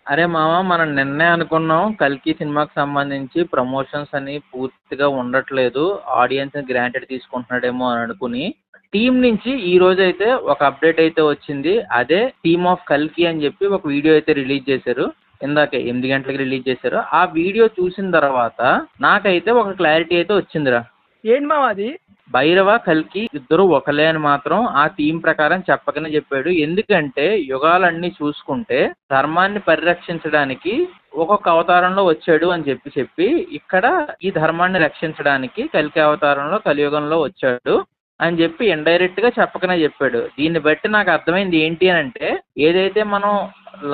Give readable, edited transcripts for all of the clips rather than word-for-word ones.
అరే మామ, మనం నిన్నే అనుకున్నాం కల్కి సినిమాకి సంబంధించి ప్రమోషన్స్ అని పూర్తిగా ఉండట్లేదు, ఆడియన్స్ గ్రాంటెడ్ తీసుకుంటున్నాడేమో అని అనుకుని టీం నుంచి ఈ రోజు అయితే ఒక అప్డేట్ అయితే వచ్చింది. అదే టీమ్ ఆఫ్ కల్కి అని చెప్పి ఒక వీడియో అయితే రిలీజ్ చేశారు. ఇందాకే 8 గంటలకి రిలీజ్ చేశారు. ఆ వీడియో చూసిన తర్వాత నాకైతే ఒక క్లారిటీ అయితే వచ్చిందిరా. ఏంటి మామ అది? భైరవ కల్కి ఇద్దరు ఒకలే అని మాత్రం ఆ థీమ్ ప్రకారం చెప్పకనే చెప్పాడు. ఎందుకంటే యుగాలన్నీ చూసుకుంటే ధర్మాన్ని పరిరక్షించడానికి ఒక్కొక్క అవతారంలో వచ్చాడు అని చెప్పి ఇక్కడ ఈ ధర్మాన్ని రక్షించడానికి కల్కి అవతారంలో కలియుగంలో వచ్చాడు అని చెప్పి ఇండైరెక్ట్ గా చెప్పకనే చెప్పాడు. దీన్ని బట్టి నాకు అర్థమైంది ఏంటి అని అంటే, ఏదైతే మనం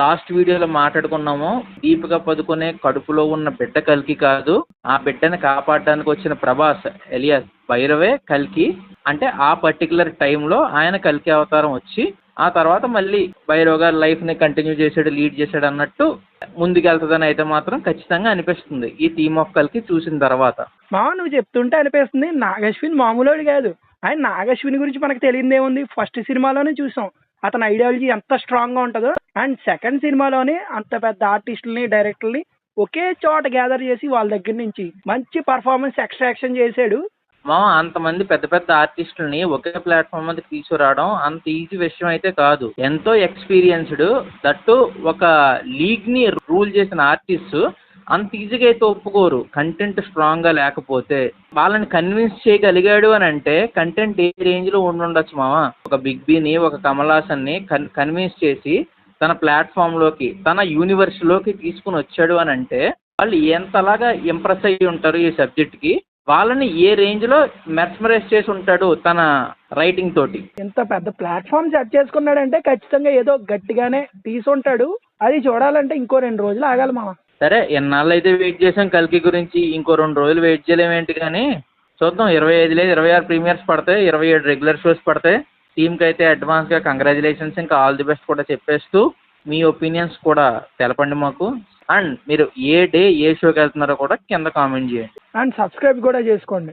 లాస్ట్ వీడియోలో మాట్లాడుకున్నామో దీపిక పదుకొనే కడుపులో ఉన్న బిడ్డ కల్కి కాదు, ఆ బిడ్డని కాపాడడానికి వచ్చిన ప్రభాస్ ఎలియాస్ భైరవే కల్కి. అంటే ఆ పర్టికులర్ టైంలో ఆయన కల్కి అవతారం వచ్చి ఆ తర్వాత మళ్ళీ భైరవ్ గారి లైఫ్ని కంటిన్యూ చేసాడు, లీడ్ చేశాడు అన్నట్టు ముందుకెళ్తుందని అయితే మాత్రం ఖచ్చితంగా అనిపిస్తుంది ఈ థీమ్ ఆఫ్ కల్కి చూసిన తర్వాత. మామ నువ్వు చెప్తుంటే అనిపిస్తుంది నాగశ్విన్ మామూలుడు కాదు. ఆయన నాగశ్విన్ గురించి మనకు తెలియదేముంది, ఫస్ట్ సినిమాలోనే చూసాం అతని ఐడియాలజీ ఎంత స్ట్రాంగ్గా ఉంటుందో. అండ్ సెకండ్ సినిమాలోనే అంత పెద్ద ఆర్టిస్టులని డైరెక్టర్ని ఒకే చోట గ్యాదర్ చేసి వాళ్ళ దగ్గర నుంచి మంచి పర్ఫార్మెన్స్ ఎక్స్ట్రాక్షన్ చేశాడు. అంతమంది పెద్ద పెద్ద ఆర్టిస్టులని ఒకే ప్లాట్ఫామ్ మీద తీసుకురావడం అంత ఈజీ విషయం అయితే కాదు. ఎంతో ఎక్స్పీరియన్స్డ్, దట్టు ఒక లీగ్ని రూల్ చేసిన ఆర్టిస్ట్ అంత ఈజీగా అయితే ఒప్పుకోరు కంటెంట్ స్ట్రాంగ్గా లేకపోతే. వాళ్ళని కన్విన్స్ చేయగలిగాడు అని అంటే కంటెంట్ ఏ రేంజ్లో ఉండొచ్చు మావా. ఒక బిగ్ బీని, ఒక కమల్ హాసన్ని కన్విన్స్ చేసి తన ప్లాట్ఫామ్లోకి, తన యూనివర్స్లోకి తీసుకుని వచ్చాడు అని అంటే వాళ్ళు ఎంతలాగా ఇంప్రెస్ అయ్యి ఉంటారు ఈ సబ్జెక్ట్కి. వాళ్ళని ఏ రేంజ్లో మెస్మరైజ్ చేసి ఉంటాడు తన రైటింగ్ తోటి. ఇంత పెద్ద ప్లాట్ఫామ్ సెట్ చేసుకున్నాడంటే ఖచ్చితంగా ఏదో గట్టిగానే తీసుంటాడు. అది చూడాలంటే ఇంకో 2 రోజులు ఆగాలి మామ. సరే, ఎన్నాళ్ళు అయితే వెయిట్ చేసాం కల్కి గురించి, ఇంకో 2 రోజులు వెయిట్ చేయలేమేంటి కానీ చూద్దాం. 25 లేదు 26 ప్రీమియర్స్ పడతాయి, 27 రెగ్యులర్ షోస్ పడతాయి. టీంకి అయితే అడ్వాన్స్గా కంగ్రాచులేషన్స్, ఇంకా ఆల్ ది బెస్ట్ కూడా చెప్పేస్తూ మీ ఒపీనియన్స్ కూడా తెలపండి మాకు. అండ్ మీరు ఏ డే ఏ షోకి వెళ్తున్నారో కూడా కింద కామెంట్ చేయండి. అండ్ సబ్స్క్రైబ్ కూడా చేసుకోండి.